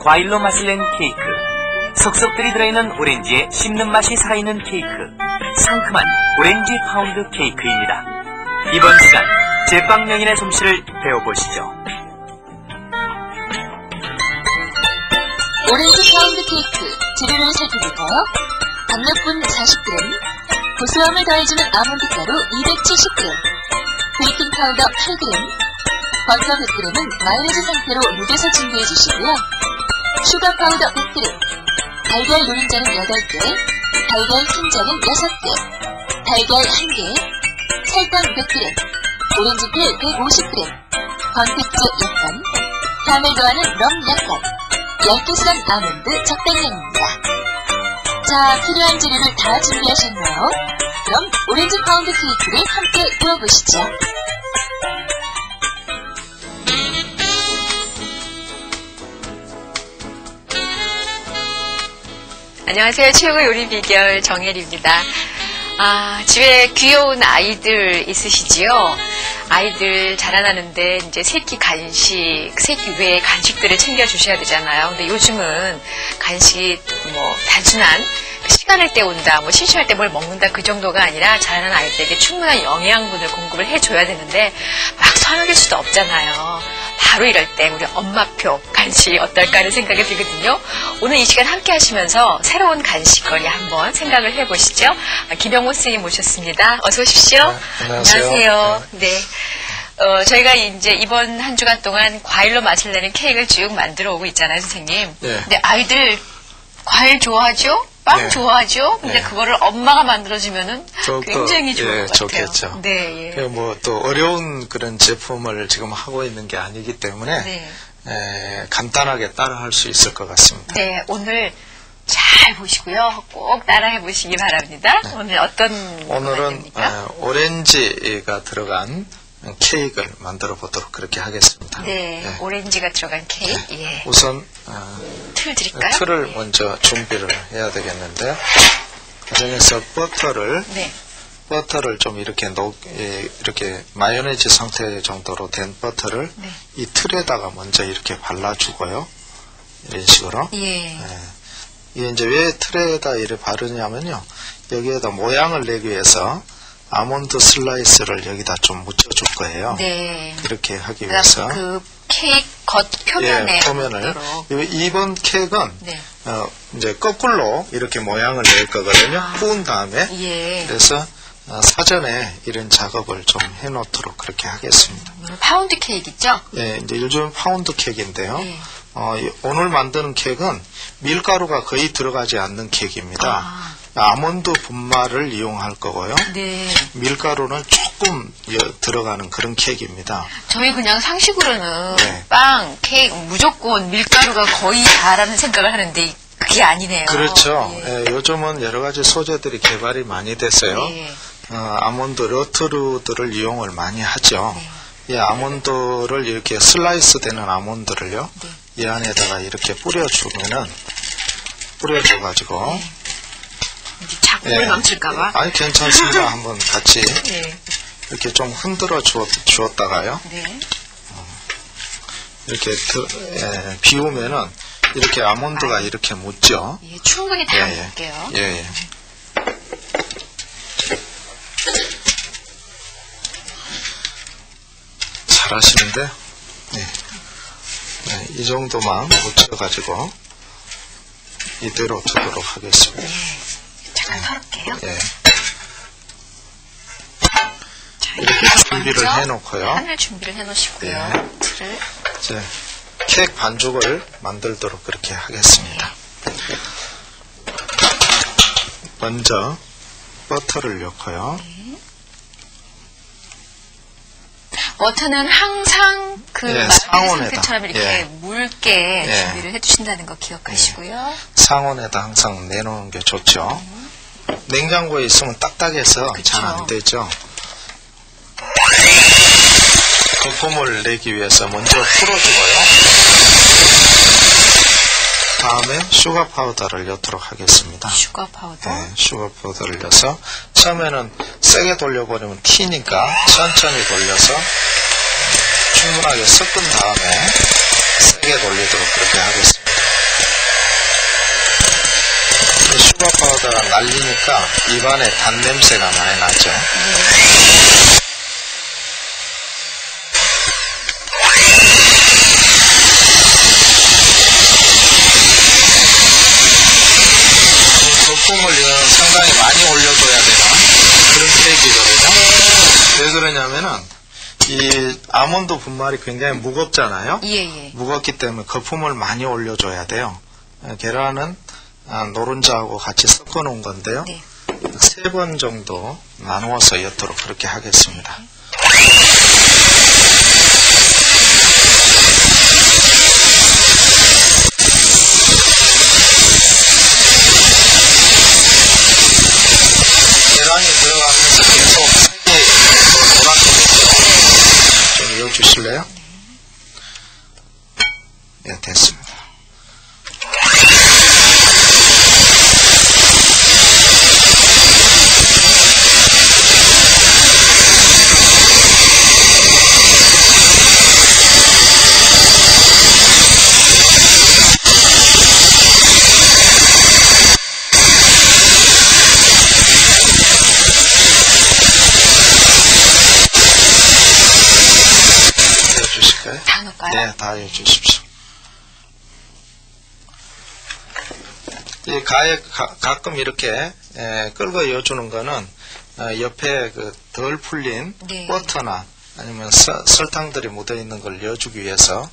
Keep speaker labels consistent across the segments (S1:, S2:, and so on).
S1: 과일로 맛을 낸 케이크, 속속들이 들어있는 오렌지에 씹는 맛이 살아있는 케이크, 상큼한 오렌지 파운드 케이크입니다. 이번 시간 제빵 명인의 솜씨를 배워보시죠.
S2: 오렌지 파운드 케이크 재료를 살펴볼까요? 당력분 40g, 고소함을 더해주는 아몬드 가루 270g, 베이킹 파우더 8g, 버터 100g은 마요네즈 상태로 녹여서 준비해 주시고요. 슈가 파우더 100g, 달걀 노른자는 8개, 달걀 흰자는 6개, 달걀 1개, 설탕 100g, 오렌지필 150g, 건택제 약간, 향을 더하는 럼 약간, 10개 산 아몬드 적당량입니다. 자, 필요한 재료를 다 준비하셨나요? 그럼 오렌지 파운드 케이크를 함께 구워보시죠.
S3: 안녕하세요. 최고 요리 비결 정혜리입니다. 집에 귀여운 아이들 있으시지요? 아이들 자라나는데 이제 새끼 간식, 새끼 외에 간식들을 챙겨주셔야 되잖아요. 근데 요즘은 간식이 단순한 시간을 때운다, 심심할 때 뭘 먹는다 그 정도가 아니라 자라는 아이들에게 충분한 영양분을 공급을 해줘야 되는데 막상 먹일 수도 없잖아요. 바로 이럴 때 우리 엄마표 간식 어떨까 하는 생각이 들거든요. 오늘 이 시간 함께 하시면서 새로운 간식거리 한번 생각을 해보시죠. 김영모 선생님 모셨습니다. 어서 오십시오.
S4: 네, 안녕하세요.
S3: 네. 저희가 이제 이번 한 주간 동안 과일로 맛을 내는 케이크를 쭉 만들어 오고 있잖아요, 선생님.
S4: 네.
S3: 근데 아이들 과일 좋아하죠? 빵
S4: 네.
S3: 좋아하죠? 근데
S4: 네.
S3: 그거를 엄마가 만들어주면은 굉장히 좋을 것 같아요.
S4: 좋겠죠.
S3: 네, 예.
S4: 또 어려운 그런 제품을 지금 하고 있는 게 아니기 때문에
S3: 네.
S4: 간단하게 따라할 수 있을 것 같습니다.
S3: 네, 오늘 잘 보시고요. 꼭 따라해 보시기 바랍니다.
S4: 네.
S3: 오늘 어떤
S4: 오늘은 오렌지가 들어간 케이크를 만들어 보도록 그렇게 하겠습니다.
S3: 네,
S4: 네.
S3: 오렌지가 들어간 케이크.
S4: 네.
S3: 예.
S4: 우선
S3: 틀 드릴까요?
S4: 틀을
S3: 네.
S4: 먼저 준비를 해야 되겠는데 가정에서 버터를 좀 이렇게 이렇게 마요네즈 상태 정도로 된 버터를
S3: 네.
S4: 이 틀에다가 먼저 이렇게 발라주고요. 이런 식으로.
S3: 예.
S4: 이게 이제 왜 틀에다 이렇게 바르냐면요. 여기에다 모양을 내기 위해서 아몬드 슬라이스를 여기다 좀 묻혀줄 거예요.
S3: 네.
S4: 이렇게 하기 위해서.
S3: 그 케이크 겉 표면에.
S4: 예, 표면을. 이번 케이크는
S3: 네.
S4: 이제 거꾸로 이렇게 모양을 낼 거거든요. 구운 다음에.
S3: 예.
S4: 그래서 사전에 이런 작업을 좀 해놓도록 그렇게 하겠습니다.
S3: 파운드 케이크 있죠?
S4: 예, 이제 요즘 파운드 케이크인데요.
S3: 네.
S4: 오늘 만드는 케이크는 밀가루가 거의 들어가지 않는 케이크입니다. 아몬드 분말을 이용할 거고요.
S3: 네.
S4: 밀가루는 조금 들어가는 그런 케이크입니다.
S3: 저희 그냥 상식으로는
S4: 네.
S3: 빵, 케이크 무조건 밀가루가 거의 다라는 생각을 하는데 그게 아니네요.
S4: 그렇죠.
S3: 예.
S4: 예, 요즘은 여러 가지 소재들이 개발이 많이 됐어요.
S3: 예.
S4: 아몬드 러트루들을 이용을 많이 하죠.
S3: 네.
S4: 이 아몬드를 이렇게 슬라이스 되는 아몬드를요.
S3: 네.
S4: 이 안에다가 이렇게 뿌려줘가지고.
S3: 네. 이제 작품을 넘칠까봐.
S4: 아니, 괜찮습니다. 한번 같이
S3: 네.
S4: 이렇게 좀 흔들어 주었다가요.
S3: 네.
S4: 이렇게 비우면은 이렇게 아몬드가 이렇게 묻죠.
S3: 예, 충분히 담아볼게요.
S4: 예. 잘하시는데, 이 정도만 묻혀가지고 이대로 두도록 하겠습니다.
S3: 네. 잠깐 털을게요.
S4: 예.
S3: 자,
S4: 이렇게 준비를 해놓고요.
S3: 하늘 준비를 해놓으시고요.
S4: 예.
S3: 틀을.
S4: 이제 케이크 반죽을 만들도록 그렇게 하겠습니다. 먼저 버터를 넣고요.
S3: 네. 버터는 항상 상온에처럼 이렇게 묽게 준비를 해주신다는 거 기억하시고요.
S4: 상온에다 항상 내놓는 게 좋죠. 냉장고에 있으면 딱딱해서 잘 안 되죠. 거품을 내기 위해서 먼저 풀어주고요. 다음에 슈가 파우더를 넣도록 하겠습니다.
S3: 슈가 파우더?
S4: 네, 슈가 파우더를 넣어서 처음에는 세게 돌려버리면 튀니까 천천히 돌려서 충분하게 섞은 다음에 세게 돌리도록 그렇게 하겠습니다. 파우더가 날리니까 입안에 단 냄새가 많이 나죠. 거품을 상당히 많이 올려줘야 되는 그런 케이크거든요. 왜 그러냐면은 이 아몬드 분말이 굉장히 무겁잖아요.
S3: 예.
S4: 무겁기 때문에 거품을 많이 올려줘야 돼요. 계란은 노른자하고 같이 섞어 놓은 건데요.
S3: 네.
S4: 3번 정도 나누어서 엿도록 그렇게 하겠습니다. 계란이 들어가면서 계속 색이 노란색이죠. 좀 이어주실래요? 네, 됐습니다.
S3: 다 넣을까요?
S4: 네, 다 해주십시오. 이 가에 가끔 이렇게 끌고 이어주는 거는 옆에 덜 풀린
S3: 네.
S4: 버터나 아니면 설탕들이 묻어 있는 걸 이어주기 위해서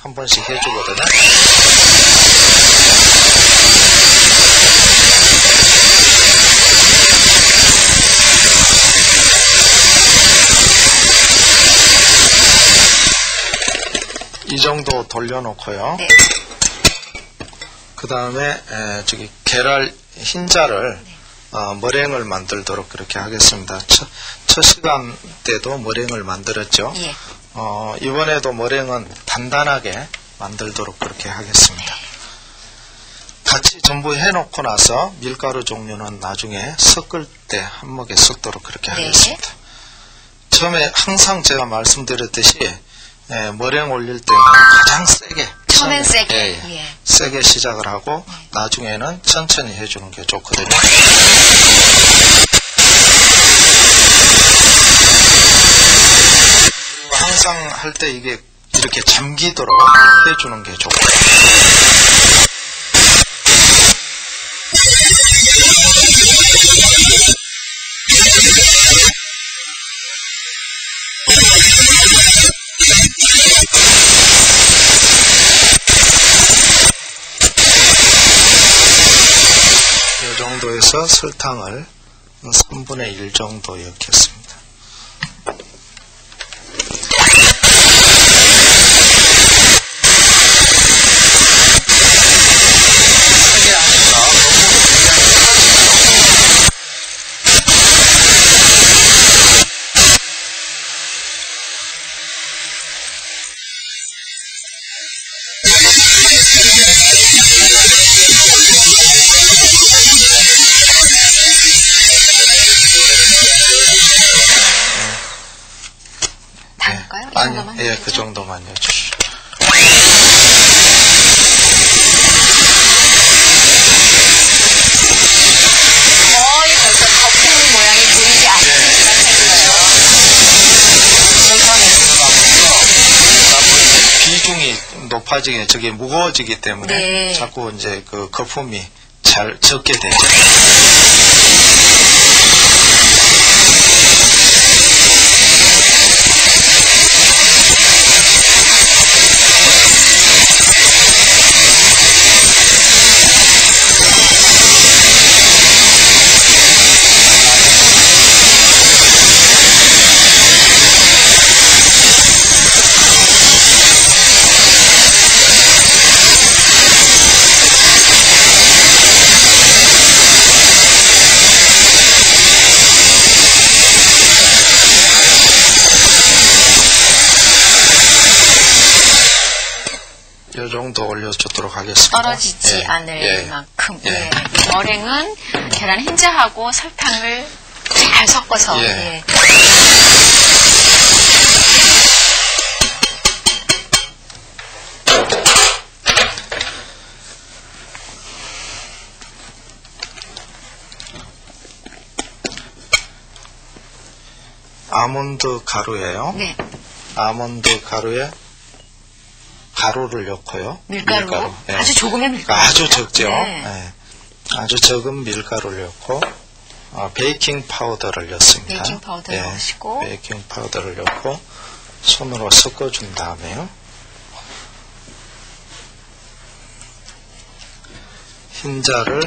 S4: 한 번씩 해주거든요. 이 정도 돌려놓고요.
S3: 네.
S4: 그 다음에 저기 계란 흰자를 머랭을 만들도록 그렇게 하겠습니다. 첫 시간 때도 머랭을 만들었죠.
S3: 예.
S4: 이번에도 머랭은 단단하게 만들도록 그렇게 하겠습니다. 같이 전부 해놓고 나서 밀가루 종류는 나중에 섞을 때 한몫에 섞도록 그렇게 하겠습니다. 처음에 항상 제가 말씀드렸듯이 머랭 올릴 때는 가장 세게
S3: 처음엔 세게
S4: 예. 세게 시작을 하고 나중에는 천천히 해주는 게 좋거든요. 그리고 항상 할 때 이게 이렇게 잠기도록 해주는 게 좋고요. 이 정도에서 설탕을 3분의 1 정도 넣겠습니다.
S3: 정도만?
S4: 예, 그 정도만 해주시죠.
S3: 거의 벌써 거품 모양이 보이지 않는
S4: 설탕이 들어가면서 자꾸 비중이 높아지게, 저게 무거워지기 때문에
S3: 네.
S4: 자꾸 이제 그 거품이 잘 적게 되죠. 이 정도 올려주도록 하겠습니다.
S3: 떨어지지
S4: 예,
S3: 않을
S4: 예,
S3: 만큼.
S4: 예.
S3: 예. 머랭은 계란 흰자하고 설탕을 잘 섞어서.
S4: 예.
S3: 예.
S4: 아몬드 가루예요.
S3: 네.
S4: 아몬드 가루에 가루를 넣고요.
S3: 밀가루.
S4: 예.
S3: 아주 조금의 밀가루.
S4: 아주 적죠.
S3: 네.
S4: 예. 아주 적은 밀가루를 넣고 베이킹 파우더를 넣습니다.
S3: 베이킹 파우더 넣으시고.
S4: 베이킹 파우더를 넣고 손으로 섞어준 다음에요. 흰자를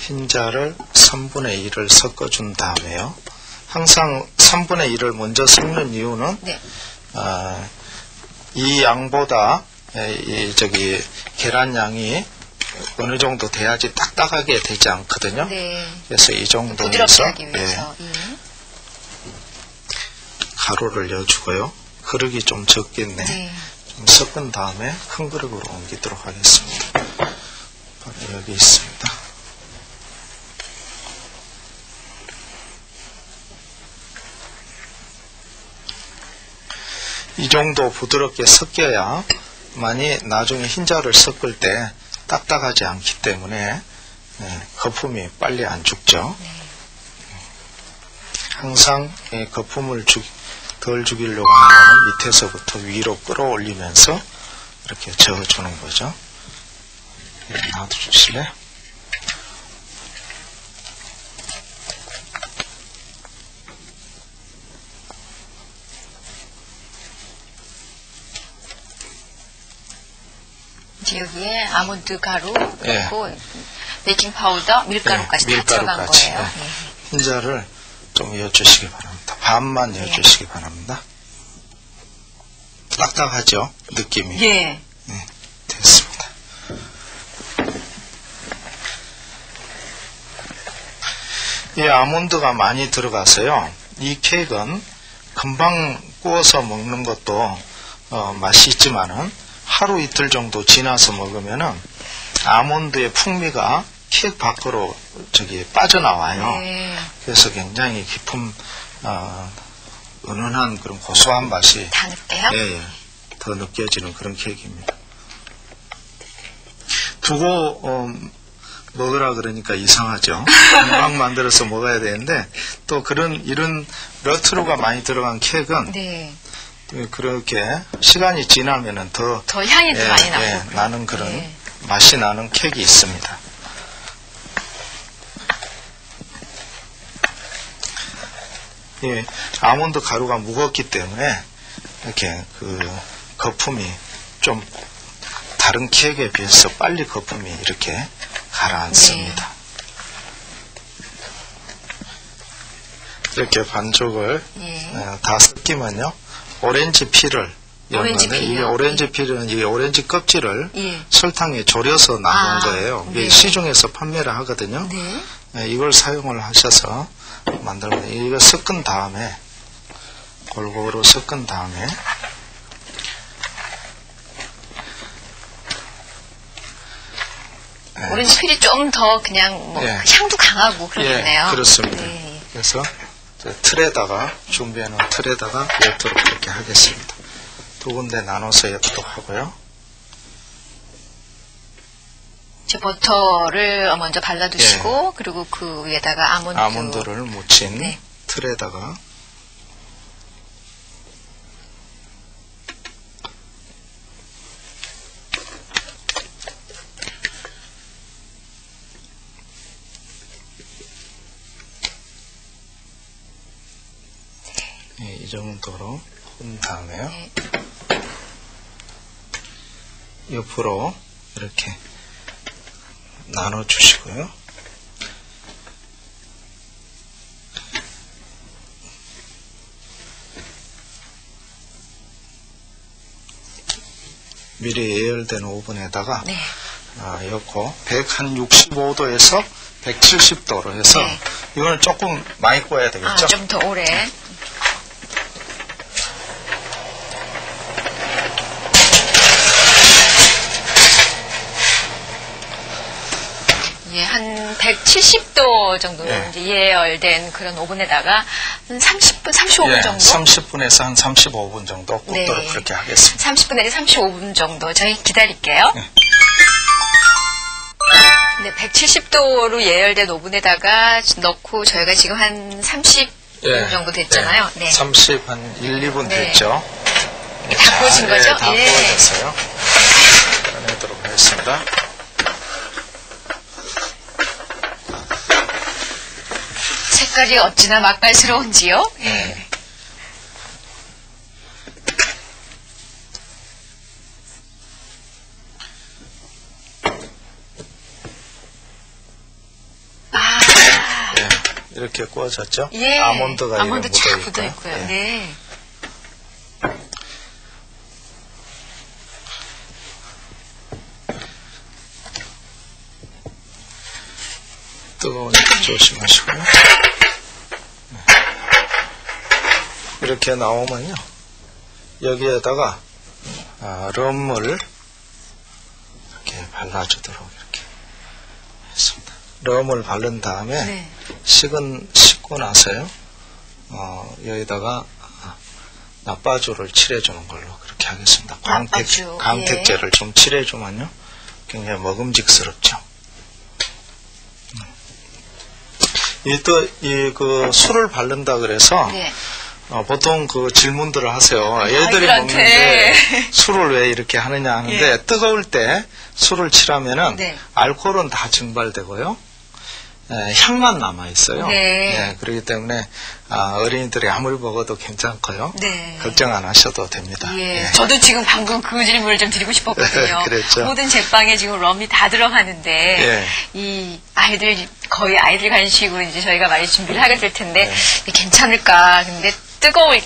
S4: 흰자를 3분의 1을 섞어준 다음에요. 항상 3분의 1을 먼저 섞는 이유는
S3: 네.
S4: 이 양보다 계란 양이 어느 정도 돼야지 딱딱하게 되지 않거든요.
S3: 네.
S4: 그래서 이
S3: 부드럽게
S4: 정도에서
S3: 하기 위해서.
S4: 가루를 넣어주고요. 그릇이 좀 적겠네.
S3: 네.
S4: 좀 섞은 다음에 큰 그릇으로 옮기도록 하겠습니다. 바로 여기 있습니다. 이 정도 부드럽게 섞여야 만이 나중에 흰자를 섞을 때 딱딱하지 않기 때문에 거품이 빨리 안 죽죠.
S3: 네.
S4: 항상 거품을 덜 죽이려고 하면 밑에서부터 위로 끌어올리면서 이렇게 저어주는 거죠. 놔두실래요?
S3: 이제 여기에 아몬드 가루,
S4: 예.
S3: 그리고 베이킹 파우더, 밀가루까지 다 들어간
S4: 밀가루까지.
S3: 거예요.
S4: 예.
S3: 네.
S4: 흰자를 좀 넣어주시기 바랍니다. 반만 넣어주시기 바랍니다. 딱딱하죠? 느낌이.
S3: 예.
S4: 네, 됐습니다. 이 아몬드가 많이 들어가서요. 이 케이크는 금방 구워서 먹는 것도 맛이 있지만은 하루 이틀 정도 지나서 먹으면은 아몬드의 풍미가 케이크 밖으로 빠져나와요.
S3: 네.
S4: 그래서 굉장히 깊은 은은한 그런 고소한 맛이
S3: 다 넣을게요.
S4: 예, 더 느껴지는 그런 케이크입니다. 두고 먹으라 그러니까 이상하죠. 금방 만들어서 먹어야 되는데 또 이런 러트루가 많이 들어간 케이크는
S3: 네.
S4: 그렇게 시간이 지나면은 더
S3: 향이 더 많이 나고
S4: 나는 그런
S3: 네.
S4: 맛이 나는 케이크 있습니다. 예, 아몬드 가루가 무겁기 때문에 이렇게 거품이 좀 다른 케이크에 비해서 빨리 거품이 이렇게 가라앉습니다. 네. 이렇게 반죽을 다 섞이면요, 오렌지 피를 였는데 이 오렌지 피는 이 오렌지 껍질을 설탕에 졸여서 나온 거예요. 이게 시중에서 판매를 하거든요.
S3: 네.
S4: 이걸 사용을 하셔서 만들면 이거 섞은 다음에 골고루 섞은 다음에
S3: 오렌지 필이 좀 더 그냥 향도 강하고 그러겠네요.
S4: 그렇습니다.
S3: 네.
S4: 그래서 틀에다가 준비해놓은 틀에다가 엿도록 이렇게 하겠습니다. 두 군데 나눠서 엿도록 하고요.
S3: 이제 버터를 먼저 발라두시고 그리고 그 위에다가
S4: 아몬드를 묻힌 틀에다가 이 정도로 한 다음에요. 옆으로 이렇게 나눠주시고요. 미리 예열된 오븐에다가 넣고 165도에서 170도로 해서 이거는 조금 많이 구워야 되겠죠?
S3: 좀 더 오래. 한 170 170도 정도
S4: 예.
S3: 이제 예열된 그런 오븐에다가 한 30분, 35분
S4: 예,
S3: 정도?
S4: 30분에서 한 35분 정도 굽도록
S3: 네.
S4: 그렇게 하겠습니다.
S3: 30분 내지 35분 정도 저희 기다릴게요.
S4: 네.
S3: 네, 170도로 예열된 오븐에다가 넣고 저희가 지금 한 30분
S4: 예,
S3: 정도 됐잖아요.
S4: 예,
S3: 네.
S4: 30, 한 1, 2분
S3: 네.
S4: 됐죠.
S3: 다 구워진 거죠?
S4: 다
S3: 예.
S4: 구워졌어요. 꺼내도록 하겠습니다.
S3: 색깔이 어찌나 맛깔스러운지요?
S4: 네.
S3: 아,
S4: 예, 이렇게 구워졌죠?
S3: 예.
S4: 아몬드가
S3: 아몬드
S4: 이렇게
S3: 쫙
S4: 묻어
S3: 묻어
S4: 있고요.
S3: 있고요.
S4: 예.
S3: 네.
S4: 뜨거우니까 조심하시고요. 이렇게 나오면요, 여기에다가 럼을 이렇게 발라주도록 이렇게 했습니다. 럼을 바른 다음에
S3: 네.
S4: 식고 나서요, 여기다가 나빠주를 칠해주는 걸로 그렇게 하겠습니다.
S3: 나빠주,
S4: 광택제를 좀 칠해주면요, 굉장히 먹음직스럽죠. 그 술을 바른다 그래서
S3: 네.
S4: 보통 그 질문들을 하세요. 애들이
S3: 아이들한테.
S4: 먹는데 술을 왜 이렇게 하느냐 하는데,
S3: 예.
S4: 뜨거울 때 술을 칠하면은
S3: 네.
S4: 알코올은 다 증발되고요, 향만 남아 있어요.
S3: 네.
S4: 그렇기 때문에 어린이들이 아무리 먹어도 괜찮고요.
S3: 네.
S4: 걱정 안 하셔도 됩니다.
S3: 예.
S4: 예.
S3: 저도 지금 방금 그 질문을 좀 드리고 싶었거든요.
S4: 그랬죠.
S3: 모든 제빵에 지금 럼이 다 들어가는데,
S4: 예.
S3: 이 거의 아이들 간식으로 이제 저희가 많이 준비를 하게 될 텐데,
S4: 네.
S3: 이게 괜찮을까. 근데 뜨거울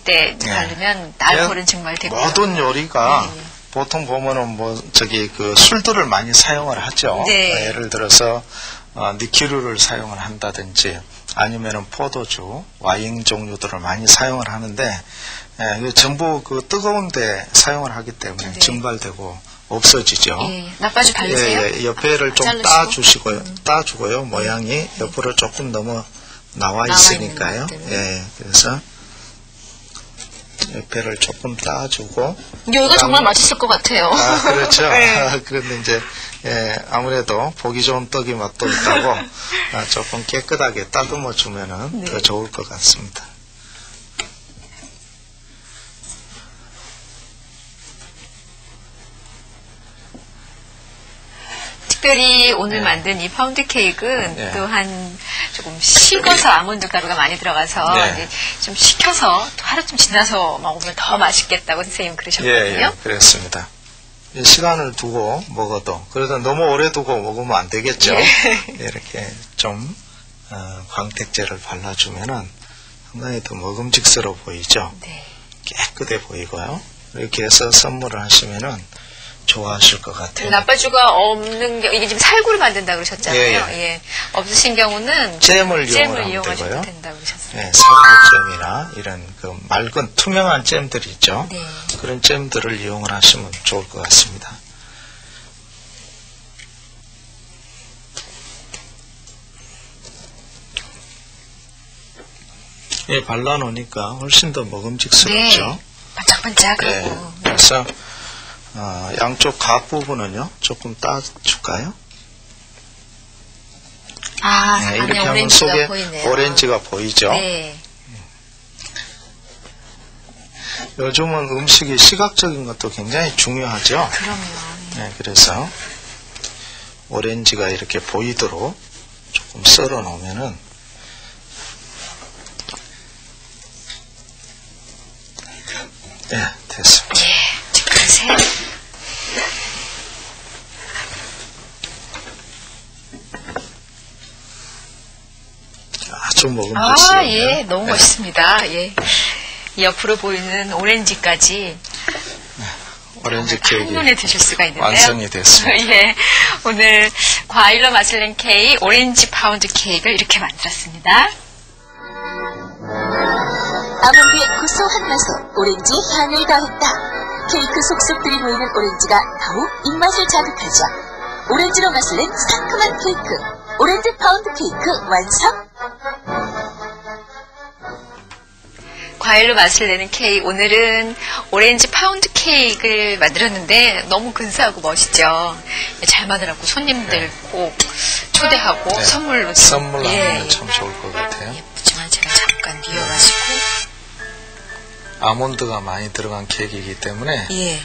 S3: 때
S4: 예.
S3: 바르면 알코올은 증발되고.
S4: 모든 요리가
S3: 네.
S4: 보통 보면은 그 술들을 많이 사용을 하죠.
S3: 네.
S4: 예를 들어서 니키루를 사용을 한다든지, 아니면은 포도주, 와인 종류들을 많이 사용을 하는데, 전부 그 뜨거운 데 사용을 하기 때문에
S3: 네.
S4: 증발되고 없어지죠.
S3: 예. 나빠주 바르세요?
S4: 예, 옆에를 좀
S3: 자르시고.
S4: 따주고요. 모양이 옆으로 조금 너무 나와
S3: 나와
S4: 있으니까요.
S3: 있는 것들.
S4: 예, 그래서 옆에를 조금 따주고.
S3: 이거 정말 맛있을 것 같아요.
S4: 그렇죠.
S3: 네.
S4: 그런데 이제, 아무래도 보기 좋은 떡이 맛도 있다고 조금 깨끗하게 따듬어 주면은
S3: 네.
S4: 더 좋을 것 같습니다.
S3: 특별히 오늘
S4: 네.
S3: 만든 이 파운드 케이크는
S4: 네.
S3: 또한 조금 식어서 아몬드 가루가 많이 들어가서
S4: 네.
S3: 이제 좀 식혀서 또 하루 좀 지나서 먹으면 더 맛있겠다고 선생님 그러셨거든요.
S4: 그렇습니다. 시간을 두고 먹어도, 그래도 너무 오래 두고 먹으면 안 되겠죠.
S3: 예.
S4: 이렇게 좀 광택제를 발라주면은 상당히 더 먹음직스러워 보이죠.
S3: 네.
S4: 깨끗해 보이고요. 이렇게 해서 선물을 하시면은 좋아하실 것 같아요.
S3: 나빠주가 없는 이게 지금 살구를 만든다 그러셨잖아요.
S4: 예,
S3: 예. 없으신 경우는
S4: 잼을
S3: 잼을
S4: 이용하면
S3: 이용하셔도
S4: 되고요.
S3: 된다 그러셨어요.
S4: 네, 사과잼이나 이런 그 맑은 투명한 잼들이 있죠.
S3: 네.
S4: 그런 잼들을 이용을 하시면 좋을 것 같습니다. 예, 발라놓으니까 훨씬 더 먹음직스럽죠.
S3: 네. 반짝반짝하고.
S4: 그래서 양쪽 각 부분은요, 조금 따줄까요?
S3: 안에
S4: 이렇게 하면
S3: 오렌지가
S4: 속에
S3: 보이네요.
S4: 오렌지가 보이죠.
S3: 네.
S4: 요즘은 음식이 시각적인 것도 굉장히 중요하죠.
S3: 그럼요.
S4: 네, 그래서 오렌지가 이렇게 보이도록 조금 썰어 놓으면은, 네, 됐습니다.
S3: 예. 그러세요.
S4: 아주 먹음직스러워요.
S3: 예. 너무 멋있습니다. 예. 이 옆으로 보이는 오렌지까지
S4: 오렌지 케이크
S3: 한눈에 드실 수가 있는데요.
S4: 완성이 됐습니다.
S3: 예. 오늘 과일로 맛을 낸 케이크, 오렌지 파운드 케이크를 이렇게 만들었습니다.
S2: 아몬드의 고소한 맛에 오렌지의 향을 더했다. 케이크 속속들이 보이는 오렌지가 더욱 입맛을 자극하죠. 오렌지로 맛을 낸 상큼한 케이크. 오렌지 파운드 케이크 완성!
S3: 과일로 맛을 내는 케이크. 오늘은 오렌지 파운드 케이크를 만들었는데 너무 근사하고 멋있죠. 잘 만들었고 손님들 꼭 초대하고
S4: 네.
S3: 선물로
S4: 하면 참 좋을 것 같아요.
S3: 예쁘지만 제가 잠깐 비워가지고
S4: 아몬드가 많이 들어간 케이크이기 때문에
S3: 예.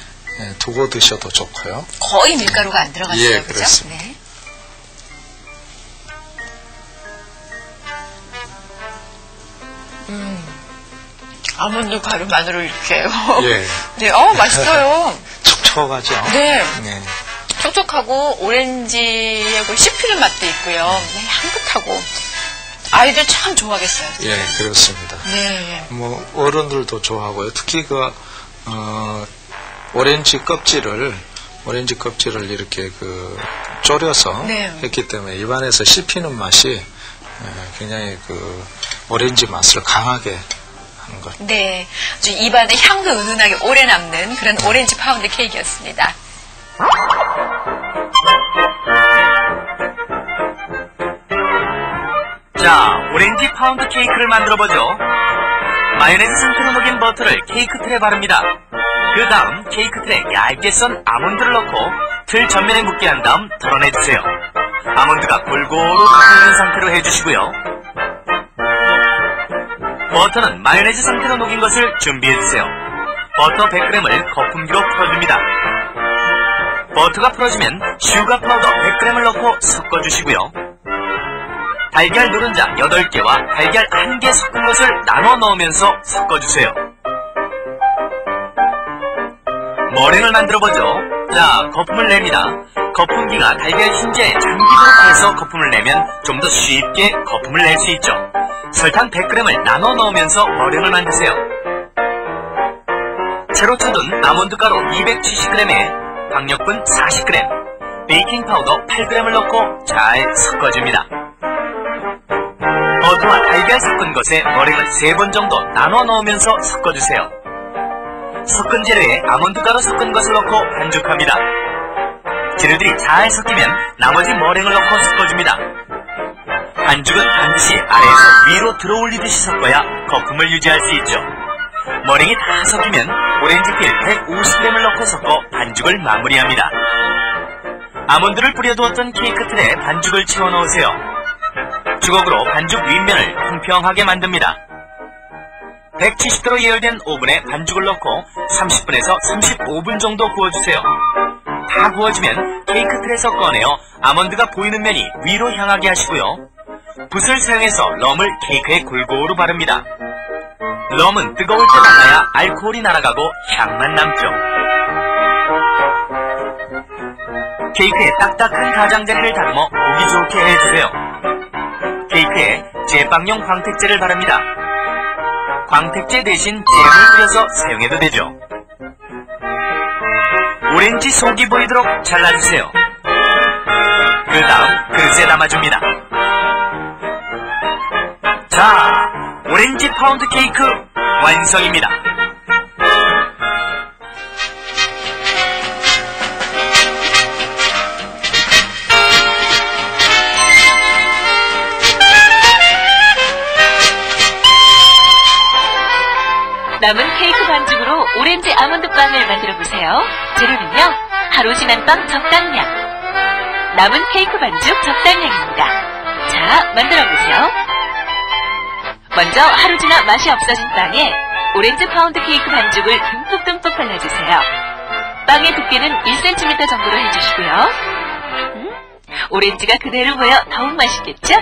S4: 두고 드셔도 좋고요.
S3: 거의 밀가루가 안 들어갔어요.
S4: 예,
S3: 그죠?
S4: 그렇습니다.
S3: 네. 아몬드 가루만으로 이렇게.
S4: 예.
S3: 네, 맛있어요.
S4: 촉촉하죠?
S3: 네.
S4: 네.
S3: 촉촉하고 오렌지하고 씹히는 맛도 있고요. 네, 향긋하고. 아이들 참 좋아하겠어요.
S4: 예, 그렇습니다.
S3: 네.
S4: 뭐 어른들도 좋아하고요. 특히 오렌지 껍질을 이렇게 졸여서
S3: 네.
S4: 했기 때문에 입안에서 씹히는 맛이 굉장히 오렌지 맛을 강하게 하는 것.
S3: 네. 아주 입안에 향도 은은하게 오래 남는 그런 오렌지 파운드 케이크였습니다.
S1: 자, 오렌지 파운드 케이크를 만들어보죠. 마요네즈 상태로 녹인 버터를 케이크 틀에 바릅니다. 그 다음 케이크 틀에 얇게 썬 아몬드를 넣고 틀 전면에 묻게 한 다음 덜어내주세요. 아몬드가 골고루 붙는 상태로 해주시고요. 버터는 마요네즈 상태로 녹인 것을 준비해주세요. 버터 100g을 거품기로 풀어줍니다. 버터가 풀어지면 슈가 파우더 100g을 넣고 섞어주시고요. 달걀 노른자 8개와 달걀 1개 섞은 것을 나눠 넣으면서 섞어주세요. 머랭을 만들어보죠. 자, 거품을 냅니다. 거품기가 달걀 흰자에 잠기도록 해서 거품을 내면 좀 더 쉽게 거품을 낼 수 있죠. 설탕 100g을 나눠 넣으면서 머랭을 만드세요. 채로 쳐둔 아몬드 가루 270g에 박력분 40g, 베이킹 파우더 8g을 넣고 잘 섞어줍니다. 버터와 달걀 섞은 것에 머랭을 3번 정도 나눠 넣으면서 섞어주세요. 섞은 재료에 아몬드 가루 섞은 것을 넣고 반죽합니다. 재료들이 잘 섞이면 나머지 머랭을 넣고 섞어줍니다. 반죽은 반드시 아래에서 위로 들어올리듯이 섞어야 거품을 유지할 수 있죠. 머랭이 다 섞이면 오렌지필 150g을 넣고 섞어 반죽을 마무리합니다. 아몬드를 뿌려두었던 케이크 틀에 반죽을 채워 넣으세요. 주걱으로 반죽 윗면을 평평하게 만듭니다. 170도로 예열된 오븐에 반죽을 넣고 30분에서 35분 정도 구워주세요. 다 구워지면 케이크 틀에서 꺼내어 아몬드가 보이는 면이 위로 향하게 하시고요. 붓을 사용해서 럼을 케이크에 골고루 바릅니다. 럼은 뜨거울 때 발라야 알코올이 날아가고 향만 남죠. 케이크에 딱딱한 가장자리를 다듬어 보기 좋게 해주세요. 케이크에 제빵용 광택제를 바릅니다. 광택제 대신 잼을 뿌려서 사용해도 되죠. 오렌지 속이 보이도록 잘라주세요. 그 다음 그릇에 담아줍니다. 자, 오렌지 파운드 케이크 완성입니다.
S2: 남은 케이크 반죽으로 오렌지 아몬드 빵을 만들어 보세요. 재료는요, 하루 지난 빵 적당량. 남은 케이크 반죽 적당량입니다. 자, 만들어 보세요. 먼저 하루 지나 맛이 없어진 빵에 오렌지 파운드 케이크 반죽을 듬뿍듬뿍 발라주세요. 빵의 두께는 1cm 정도로 해주시고요. 오렌지가 그대로 보여 더욱 맛있겠죠?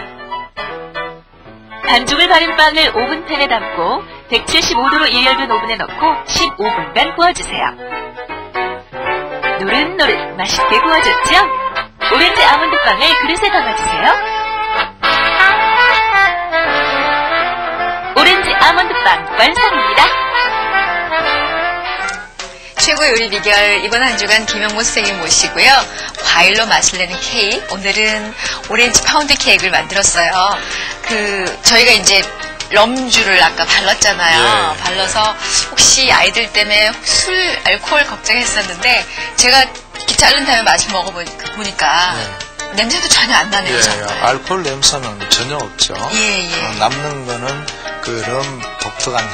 S2: 반죽을 바른 빵을 오븐팬에 담고 175도로 예열된 오븐에 넣고 15분간 구워주세요. 노릇노릇 맛있게 구워졌죠? 오렌지 아몬드 빵을 그릇에 담아주세요. 오렌지 아몬드 빵 완성입니다.
S3: 최고 요리 비결 이번 한 주간 김영모 선생님 모시고요. 과일로 맛을 내는 케이크. 오늘은 오렌지 파운드 케이크를 만들었어요. 저희가 이제 럼주를 아까 발랐잖아요.
S4: 예.
S3: 발라서 혹시 아이들 때문에 알코올 걱정했었는데 제가 이렇게 자른 다음에 맛을 먹어보니까 냄새도 전혀 안 나네요.
S4: 예,
S3: 정말.
S4: 알코올 냄새는 전혀 없죠.
S3: 예.
S4: 남는 거는 그 럼 독특한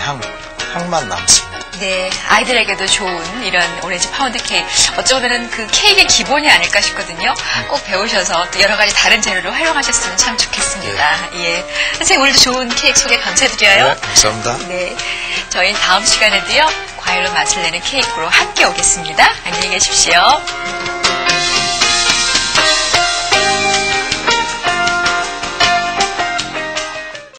S4: 향만 남습니다.
S3: 네, 아이들에게도 좋은 이런 오렌지 파운드 케이크. 어쩌면은 그 케이크의 기본이 아닐까 싶거든요. 꼭 배우셔서 또 여러 가지 다른 재료를 활용하셨으면 참 좋겠습니다. 예. 선생님, 오늘도 좋은 케이크 소개 감사드려요.
S4: 네, 감사합니다.
S3: 네. 저희는 다음 시간에도요, 과일로 맛을 내는 케이크로 함께 오겠습니다. 안녕히 계십시오.